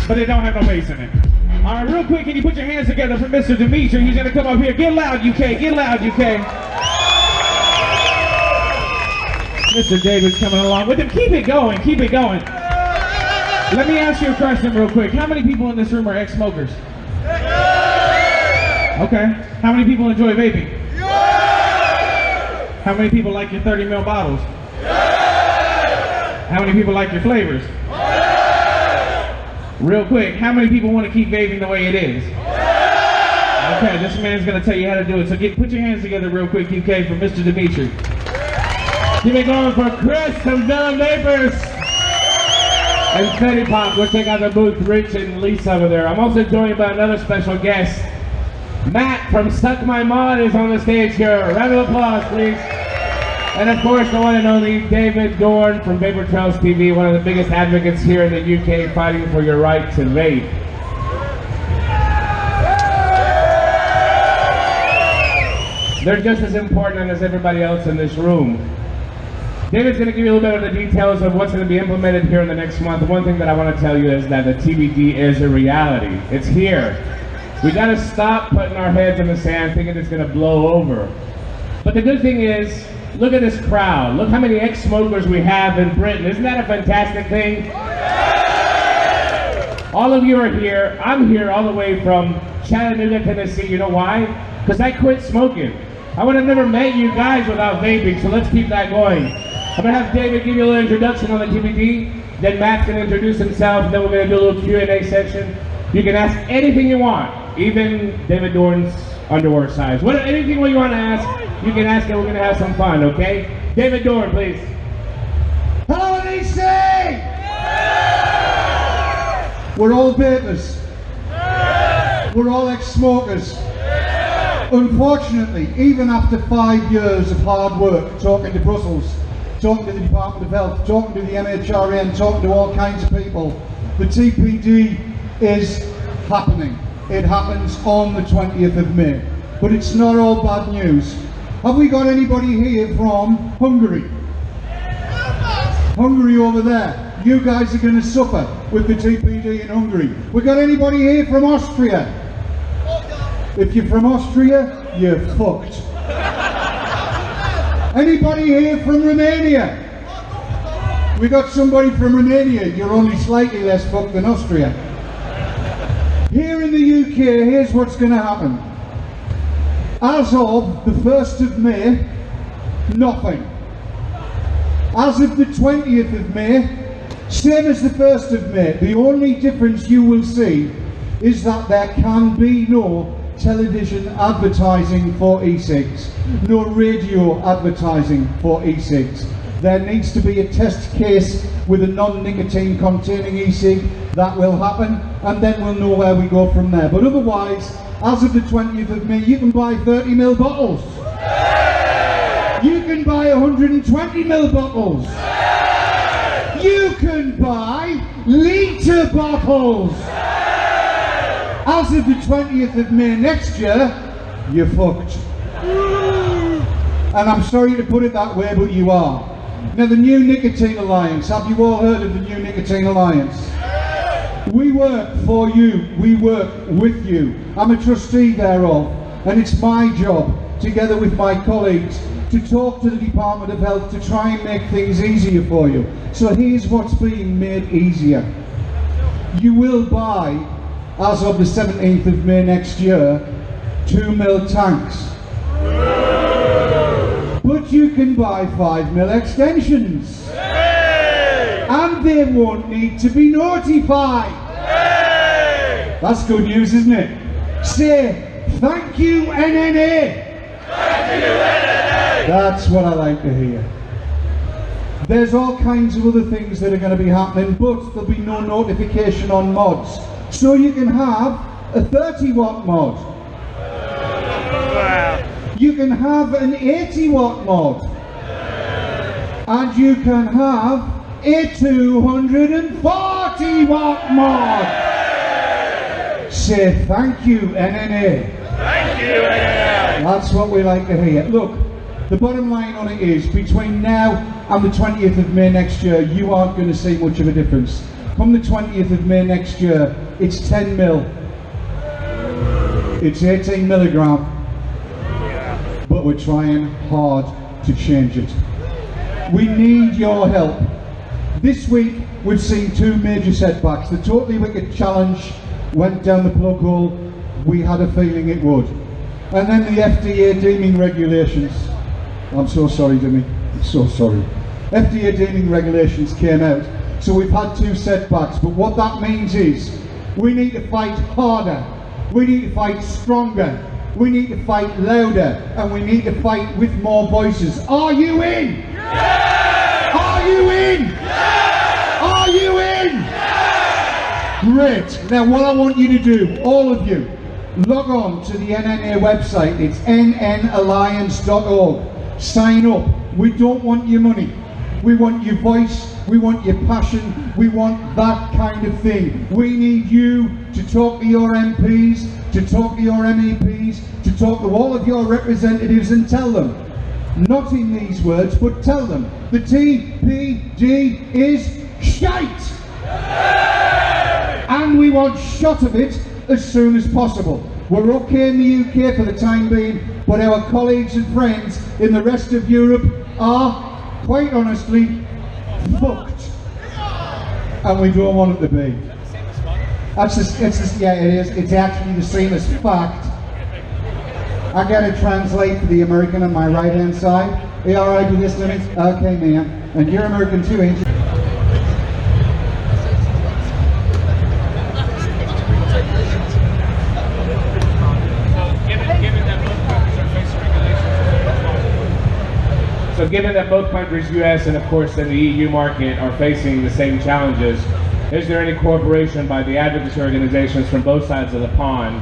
but they don't have no bass in it. All right, real quick, can you put your hands together for Mr. Dimitri? He's gonna come up here. Get loud, UK. Get loud, UK. Mr. David's coming along with him. Keep it going. Keep it going. Let me ask you a question real quick. How many people in this room are ex-smokers? Okay. How many people enjoy vaping? How many people like your 30 ml bottles? How many people like your flavors? Real quick, how many people want to keep vaping the way it is? Okay, this man's going to tell you how to do it. So put your hands together real quick, UK, for Mr. Dimitri. Keep it going for Chris from Vapors. And Fetty Pop, we'll check out the booth, Rich and Lisa over there. I'm also joined by another special guest. Matt from Suck My Mod is on the stage here. Round of applause, please. And of course, the one and only David Dorn from Vaper Trails TV, one of the biggest advocates here in the UK fighting for your right to vape. They're just as important as everybody else in this room. David's going to give you a little bit of the details of what's going to be implemented here in the next month. One thing that I want to tell you is that the TBD is a reality. It's here. We got to stop putting our heads in the sand thinking it's going to blow over. But the good thing is, look at this crowd. Look how many ex-smokers we have in Britain. Isn't that a fantastic thing? All of you are here. I'm here all the way from Chattanooga, Tennessee. You know why? Because I quit smoking. I would have never met you guys without vaping, so let's keep that going. I'm going to have David give you a little introduction on the TBD. Then Matt's going to introduce himself, and then we're going to do a little Q&A section. You can ask anything you want, even David Dorn's underwear size. Anything you want to ask, you can ask it. We're going to have some fun, okay? David Dorn, please. Hello, NEC! We're all vapers. We're all ex-smokers. Unfortunately, even after 5 years of hard work, talking to Brussels, talking to the Department of Health, talking to the MHRN, talking to all kinds of people, the TPD is happening. It happens on the 20th of May. But it's not all bad news. Have we got anybody here from Hungary? Hungary over there. You guys are going to suffer with the TPD in Hungary. We got anybody here from Austria? If you're from Austria, you're fucked. Anybody here from Romania? We got somebody from Romania. You're only slightly less fucked than Austria. Here in the UK, here's what's going to happen. As of the 1st of May, nothing. As of the 20th of May, same as the 1st of May. The only difference you will see is that there can be no television advertising for e-cigs, no radio advertising for e-cigs. There needs to be a test case with a non-nicotine containing e-cig. That will happen, and then we'll know where we go from there. But otherwise, as of the 20th of May, you can buy 30 ml bottles. You can buy 120 ml bottles. You can buy litre bottles. As of the 20th of May next year, you're fucked. And I'm sorry to put it that way, but you are. Now, the New Nicotine Alliance, have you all heard of the New Nicotine Alliance? We work for you, we work with you. I'm a trustee thereof, and it's my job, together with my colleagues, to talk to the Department of Health to try and make things easier for you. So here's what's being made easier. You will buy, as of the 17th of May next year, 2 ml tanks. But you can buy 5 ml extensions. And they won't need to be notified. That's good news, isn't it? Say, thank you, NNA. Thank you, NNA. That's what I like to hear. There's all kinds of other things that are going to be happening, but there'll be no notification on mods. So you can have a 30 watt mod. You can have an 80 watt mod. And you can have a 240 watt mod. Say thank you, NNA. Thank you, NNA. That's what we like to hear. Look, the bottom line on it is, between now and the 20th of May next year, you aren't going to see much of a difference. come the 20th of May next year, it's 10 mil. It's 18 milligram. But we're trying hard to change it. We need your help. This week we've seen two major setbacks. The Totally Wicked Challenge went down the plug hole. We had a feeling it would. And then the FDA deeming regulations. I'm so sorry, Jimmy. I'm so sorry. FDA deeming regulations came out. So we've had two setbacks. But what that means is we need to fight harder. We need to fight stronger. We need to fight louder. And we need to fight with more voices. Are you in? Yeah! Are you in? Yeah! Are you in? Yeah! Great. Now what I want you to do, all of you, log on to the NNA website. It's nnalliance.org. Sign up. We don't want your money. We want your voice. We want your passion. We want that kind of thing. We need you to talk to your MPs, to talk to your MEPs, to talk to all of your representatives and tell them, not in these words, but tell them, the TPD is shite! And we want shot of it as soon as possible. We're okay in the UK for the time being, but our colleagues and friends in the rest of Europe are, quite honestly, fucked. And we don't want it to be. That's just, yeah, it is. It's actually the same as fact. I gotta translate for the American on my right hand side. Are you alright with this, Dennis? Okay, man. And you're American too, ain't you? So given that both countries, US and of course then the EU market, are facing the same challenges, is there any cooperation by the advocacy organizations from both sides of the pond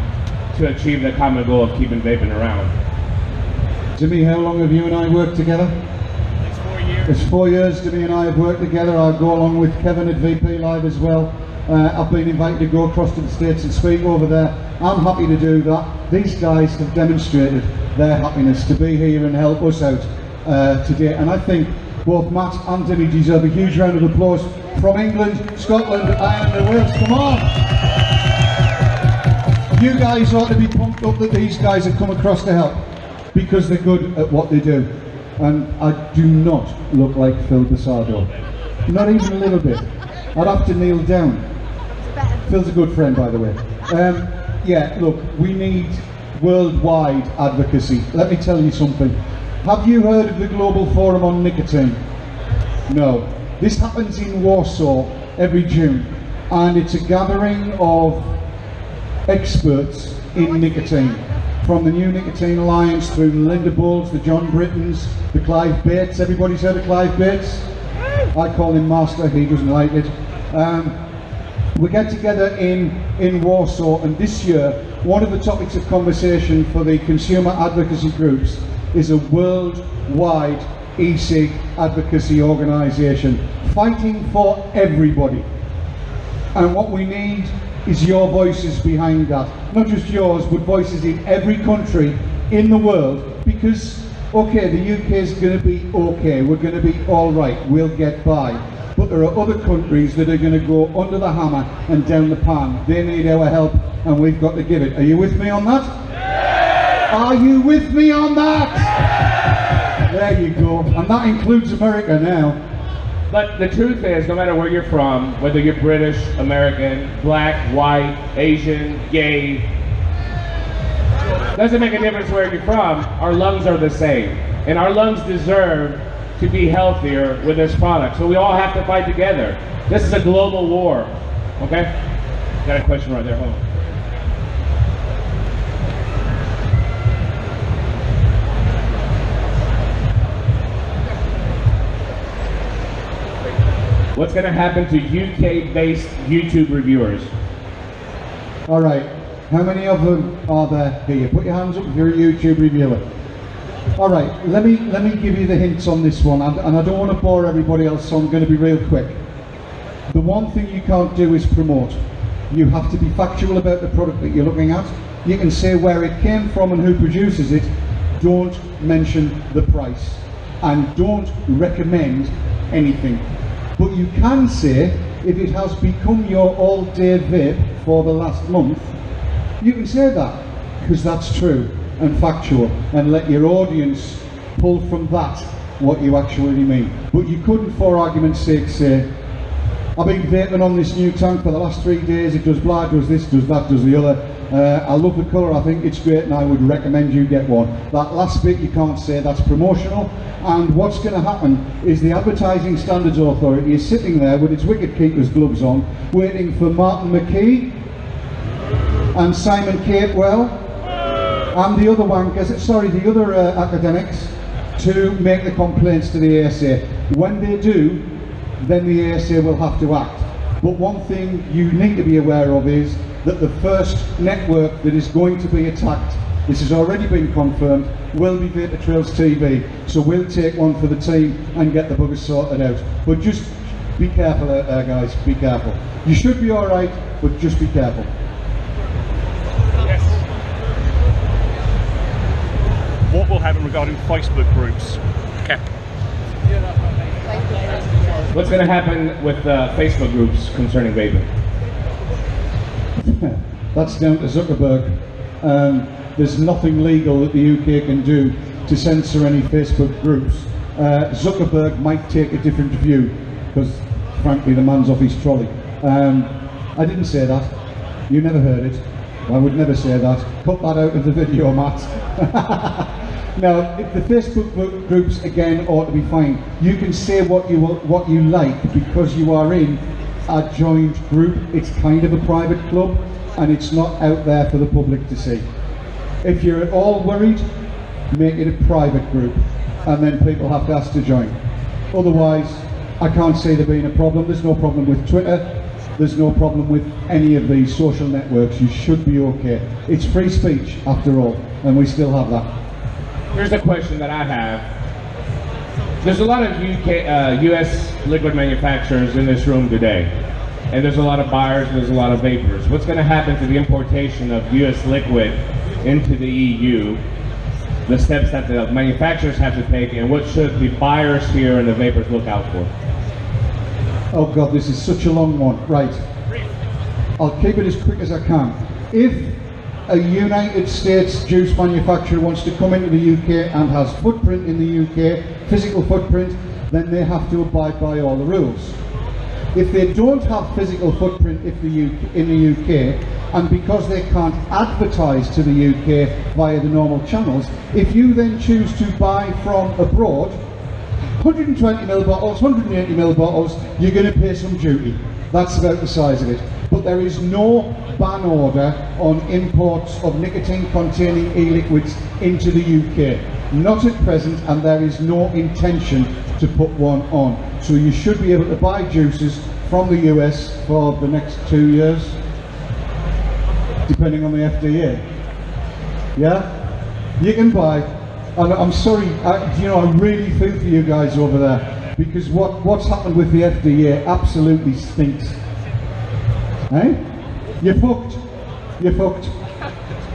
to achieve the common goal of keeping vaping around? Jimmy, how long have you and I worked together? It's 4 years. It's 4 years Jimmy and I have worked together. I go along with Kevin at VP Live as well. I've been invited to go across to the States and speak over there. I'm happy to do that. These guys have demonstrated their happiness to be here and help us out today. And I think both Matt and Jimmy deserve a huge round of applause from England, Scotland, Ireland and Wales. Come on! You guys ought to be pumped up that these guys have come across to help, because they're good at what they do. And I do not look like Phil Basardo. Not even a little bit. I'd have to kneel down. Phil's a good friend, by the way. Yeah, look, we need worldwide advocacy. Let me tell you something. Have you heard of the Global Forum on Nicotine? No. This happens in Warsaw every June, and it's a gathering of experts in nicotine. From the New Nicotine Alliance through the Linda Bulls, the John Brittons, the Clive Bates. Everybody's heard of Clive Bates? I call him Master, he doesn't like it. We get together in Warsaw, and this year one of the topics of conversation for the consumer advocacy groups is a worldwide e-cig advocacy organisation fighting for everybody. And what we need is your voices behind that. Not just yours, but voices in every country in the world, because, okay, the UK is going to be okay, we're going to be alright, we'll get by. But there are other countries that are going to go under the hammer and down the pan. They need our help, and we've got to give it. Are you with me on that? Yeah! Are you with me on that? Yeah! There you go. And that includes America now. But the truth is, no matter where you're from, whether you're British, American, black, white, Asian, gay, doesn't make a difference where you're from, our lungs are the same. And our lungs deserve to be healthier with this product. So we all have to fight together. This is a global war, okay? Got a question right there, hold on. What's going to happen to UK-based YouTube reviewers? All right, how many of them are there here? Put your hands up if you're a YouTube reviewer. All right, let me give you the hints on this one, and I don't want to bore everybody else, so I'm going to be real quick. The one thing you can't do is promote. You have to be factual about the product that you're looking at. You can say where it came from and who produces it. Don't mention the price, and don't recommend anything. But you can say if it has become your all-day vape for the last month, you can say that, because that's true and factual, and let your audience pull from that what you actually mean. But you couldn't, for argument's sake, say, I've been vaping on this new tank for the last 3 days, it does blah, does this, does that, does the other. I love the colour, I think it's great, and I would recommend you get one. That last bit you can't say, that's promotional. And what's going to happen is the Advertising Standards Authority is sitting there with its wicket keeper's gloves on, waiting for Martin McKee and Simon Capewell and the other wankers, sorry, the other academics, to make the complaints to the ASA. When they do, then the ASA will have to act. But one thing you need to be aware of is that the first network that is going to be attacked, this has already been confirmed, will be Vaper Trails TV. So we'll take one for the team and get the buggers sorted out. But just be careful out there, guys, be careful. You should be alright, but just be careful. Yes. What will happen regarding Facebook groups? Okay. What's going to happen with Facebook groups concerning vaping? That's down to Zuckerberg. There's nothing legal that the UK can do to censor any Facebook groups. Zuckerberg might take a different view, because frankly the man's off his trolley. I didn't say that. You never heard it. I would never say that. Cut that out of the video, Matt. Now, the Facebook groups again ought to be fine. You can say what you like because you are in a joined group. It's kind of a private club, and it's not out there for the public to see. If you're at all worried, make it a private group, and then people have to ask to join. Otherwise, I can't see there being a problem. There's no problem with Twitter. There's no problem with any of these social networks. You should be okay. It's free speech, after all, and we still have that. Here's a question that I have. There's a lot of US liquid manufacturers in this room today, and there's a lot of buyers, and there's a lot of vapors. What's going to happen to the importation of US liquid into the EU, the steps that the manufacturers have to take, and what should the buyers here and the vapors look out for? Oh God, this is such a long one. Right, I'll keep it as quick as I can. If a United States juice manufacturer wants to come into the UK and has footprint in the UK, physical footprint, then they have to abide by all the rules. If they don't have physical footprint in the UK, and because they can't advertise to the UK via the normal channels, if you then choose to buy from abroad, 120ml bottles, 180ml bottles, you're going to pay some duty. That's about the size of it. But there is no ban order on imports of nicotine-containing e-liquids into the UK. Not at present, and there is no intention to put one on. So you should be able to buy juices from the US for the next 2 years, depending on the FDA. Yeah? You can buy. And I'm sorry, I really feel for you guys over there, because what's happened with the FDA absolutely stinks. Eh? You're fucked. You're fucked.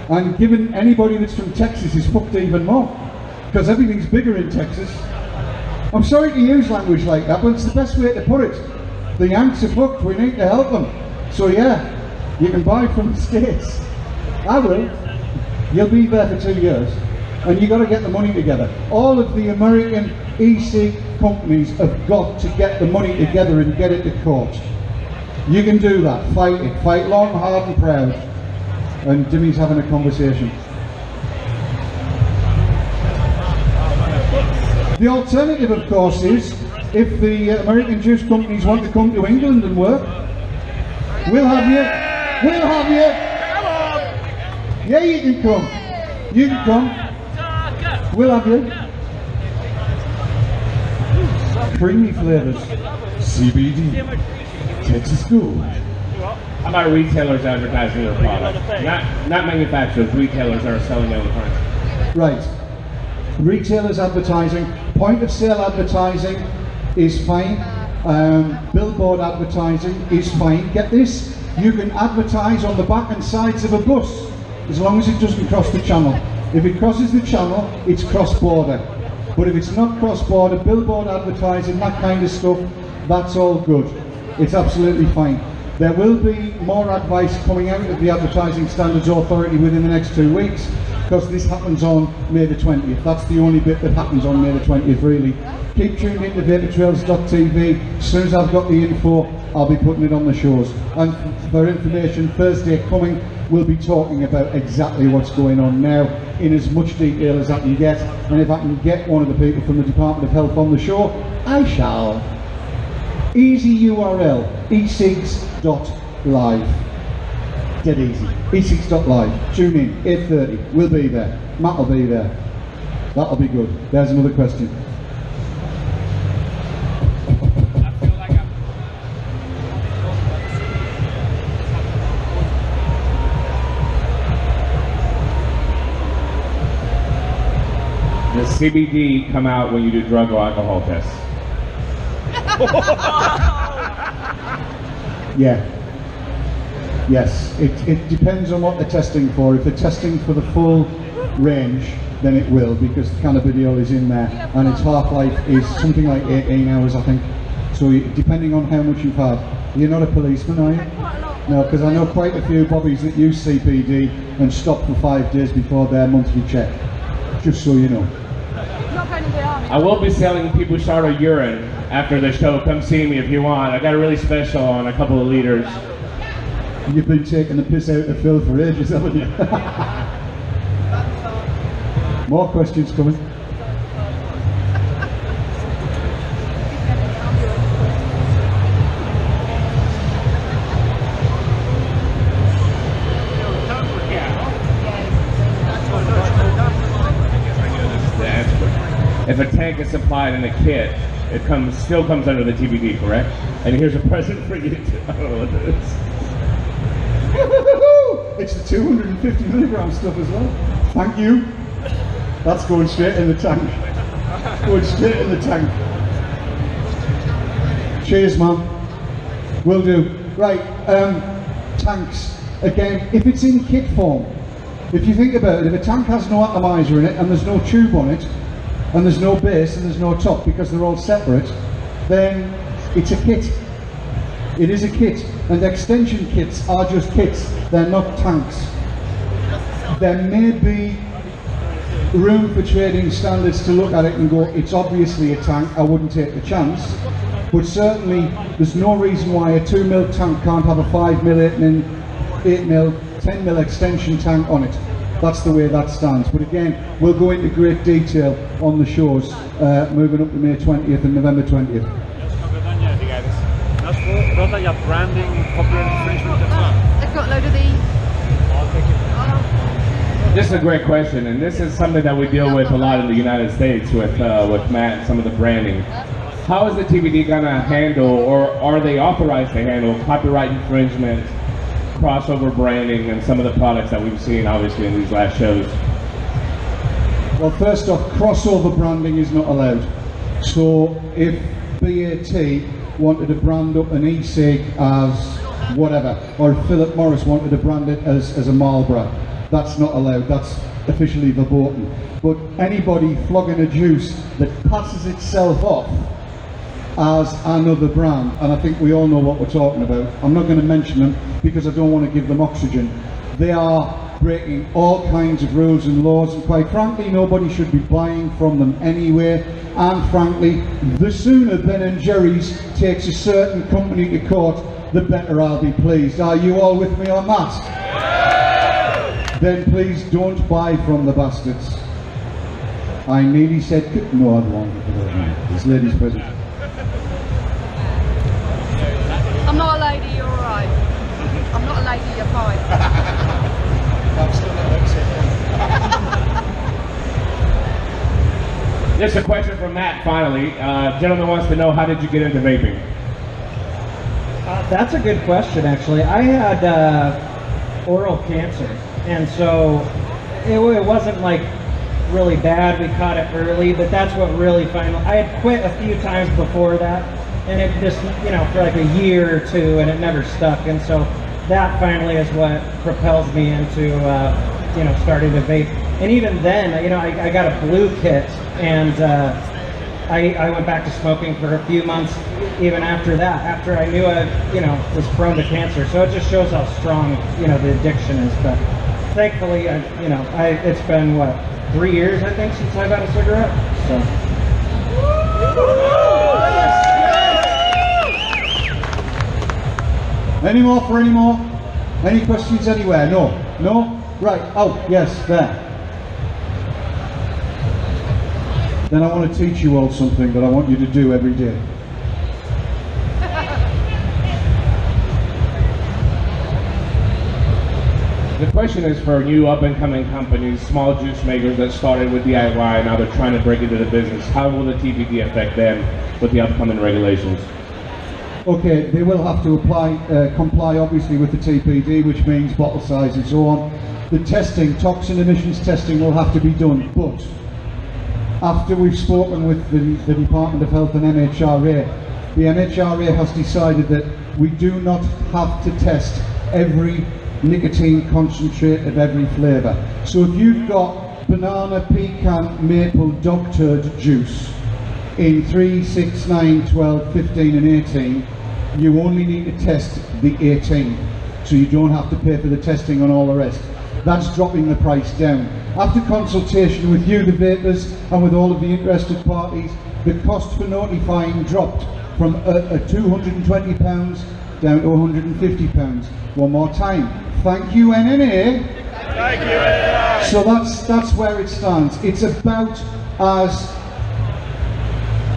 And given anybody that's from Texas is fucked even more, because everything's bigger in Texas. I'm sorry to use language like that, but it's the best way to put it. The Yanks are fucked, we need to help them. So yeah, you can buy from the States. I will. You'll be there for 2 years. And you've got to get the money together. All of the American EC companies have got to get the money together and get it to court. You can do that. Fight it. Fight long, hard and proud. And Jimmy's having a conversation. The alternative, of course, is if the American juice companies want to come to England and work, we'll have you. We'll have you. Yeah, you can come. You can come. We'll have you. Creamy flavours. CBD. Texas Gold. How about retailers advertising their product? Not manufacturers, retailers that are selling their own products. Right. Retailers advertising, point of sale advertising is fine. Billboard advertising is fine. Get this, you can advertise on the back and sides of a bus as long as it doesn't cross the channel. If it crosses the channel, it's cross-border. But if it's not cross-border, billboard advertising, that kind of stuff, that's all good. It's absolutely fine. There will be more advice coming out of the Advertising Standards Authority within the next 2 weeks, because this happens on May the 20th. That's the only bit that happens on May the 20th, really. Keep tuned into vaportrails.tv. As soon as I've got the info, I'll be putting it on the shows. And for information, Thursday coming, we'll be talking about exactly what's going on now in as much detail as I can get. And if I can get one of the people from the Department of Health on the show, I shall. Easy URL, e6.live. Dead easy. e6.live. Tune in, 8:30. We'll be there. Matt will be there. That'll be good. There's another question. Does CBD come out when you do drug or alcohol tests? Yeah. Yes. It depends on what they're testing for. If they're testing for the full range, then it will, because the cannabidiol is in there, and its half-life is something like 18 hours, I think. So depending on how much you've had. You're not a policeman, are you? No, because I know quite a few bobbies that use CBD and stop for 5 days before their monthly check. Just so you know. I will be selling people shard of urine after the show. Come see me if you want. I got a really special on a couple of liters. You've been taking the piss out of Phil for ages, haven't you? More questions coming. If a tank is supplied in a kit, it still comes under the TBD, correct? And here's a present for you. I don't know what that is. It's the 250 milligram stuff as well. Thank you. That's going straight in the tank. Going straight in the tank. Cheers, man. Will do. Right, tanks. Again, if it's in kit form, if you think about it, if a tank has no atomizer in it and there's no tube on it, and there's no base and there's no top because they're all separate, then it's a kit. It is a kit, and extension kits are just kits, they're not tanks. There may be room for trading standards to look at it and go, it's obviously a tank, I wouldn't take the chance, but certainly there's no reason why a 2mm tank can't have a 5mm, 8mm, 10mm extension tank on it. That's the way that stands. But again, we'll go into great detail on the shows moving up to May 20th and November 20th. Branding, copyright infringement, that's not. They've got a load of these. This is a great question, and this is something that we deal with a lot in the United States with Matt and some of the branding. How is the TBD going to handle, or are they authorized to handle, copyright infringement, crossover branding, and some of the products that we've seen obviously in these last shows? Well, first off, crossover branding is not allowed. So if BAT wanted to brand up an e-cig as whatever, or if Philip Morris wanted to brand it as a Marlboro, that's not allowed. That's officially verboten. But anybody flogging a juice that passes itself off as another brand, and I think we all know what we're talking about. I'm not going to mention them because I don't want to give them oxygen. They are breaking all kinds of rules and laws, and quite frankly nobody should be buying from them anyway. And frankly, the sooner Ben & Jerry's takes a certain company to court, the better I'll be pleased. Are you all with me on that? Then please don't buy from the bastards. I nearly said no, I don't want to. This lady's present. I'm not a lady, you're alright. I'm not a lady, you're fine. I'm still not accepting. Just a question from Matt finally. Gentleman wants to know, how did you get into vaping? That's a good question, actually. I had oral cancer, and so it wasn't like really bad. We caught it early, but that's what really finally. I had quit a few times before that, and it just, for like a year or two, and it never stuck. And so that finally is what propels me into, starting to vape. And even then, I got a blue kit, and I went back to smoking for a few months even after that, after I knew I, was prone to cancer. So it just shows how strong, the addiction is. But thankfully, it's been, 3 years, I think, since I've had a cigarette. So. Any more for any more? Any questions anywhere? No? No? Right. Oh, yes, there. Then I want to teach you all something that I want you to do every day. The question is for new up-and-coming companies, small juice makers that started with DIY, now they're trying to break into the business. How will the TPD affect them with the upcoming regulations? Okay, they will have to comply obviously with the TPD, which means bottle size and so on. The testing, toxin emissions testing, will have to be done, but after we've spoken with the Department of Health and MHRA, the MHRA has decided that we do not have to test every nicotine concentrate of every flavour. So if you've got banana, pecan, maple, dog turd juice in 3, 6, 9, 12, 15 and 18, you only need to test the 18. So you don't have to pay for the testing on all the rest. That's dropping the price down. After consultation with you, the vapers, and with all of the interested parties, the cost for notifying dropped from £220 down to £150. One more time. Thank you, NNA. Thank you, NNA. So that's where it stands. It's about as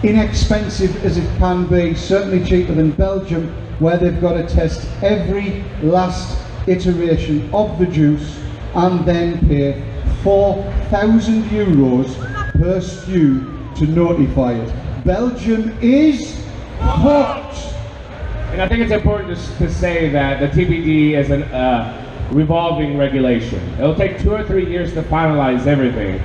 inexpensive as it can be, certainly cheaper than Belgium, where they've got to test every last iteration of the juice and then pay €4,000 per SKU to notify it. Belgium is hooked. And I think it's important to say that the TPD is a revolving regulation. It'll take 2 or 3 years to finalize everything.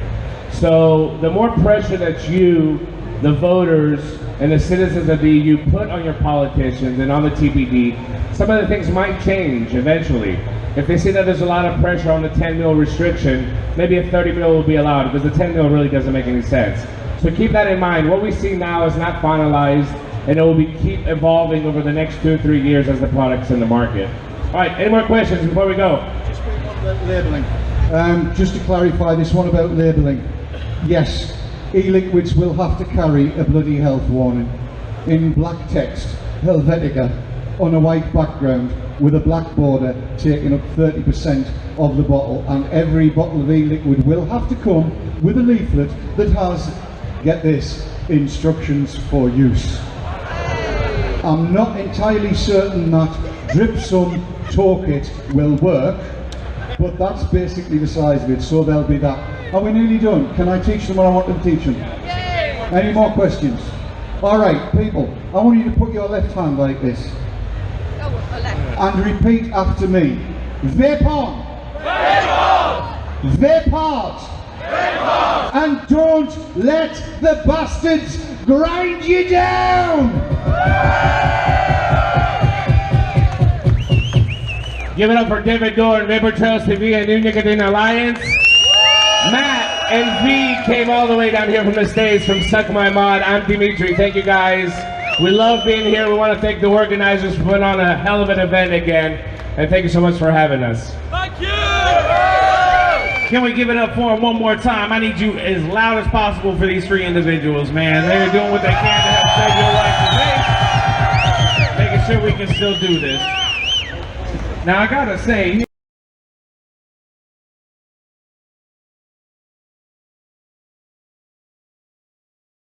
So the more pressure that you, the voters, and the citizens of the EU put on your politicians and on the TPD, some of the things might change eventually. If they see that there's a lot of pressure on the 10 mil restriction, maybe a 30 mil will be allowed, because the 10 mil really doesn't make any sense. So keep that in mind. What we see now is not finalized, and it will keep evolving over the next 2 or 3 years as the product's in the market. All right, any more questions before we go? Just bring on the labelling. Just to clarify this one about labelling. Yes, e-liquids will have to carry a bloody health warning in black text, Helvetica, on a white background with a black border taking up 30% of the bottle, and every bottle of e-liquid will have to come with a leaflet that has, get this, instructions for use. I'm not entirely certain that drip some, torque it will work, but that's basically the size of it, so there'll be that. Are we nearly done? Can I teach them what I want to teach them? Any more questions? Alright, people, I want you to put your left hand like this and repeat after me. Vape on! Vape on! Vape hard! Vape hard! And don't let the bastards grind you down! Give it up for David Dorn, Vaper Trails TV and New Nicotine Alliance. Matt and V came all the way down here from the States from Suck My Mod. I'm Dimitri. Thank you guys. We love being here. We want to thank the organizers for putting on a hell of an event again. And thank you so much for having us. Thank you! Can we give it up for them one more time? I need you as loud as possible for these 3 individuals, man. They're doing what they can to help save your life today. Making sure we can still do this. Now I gotta say,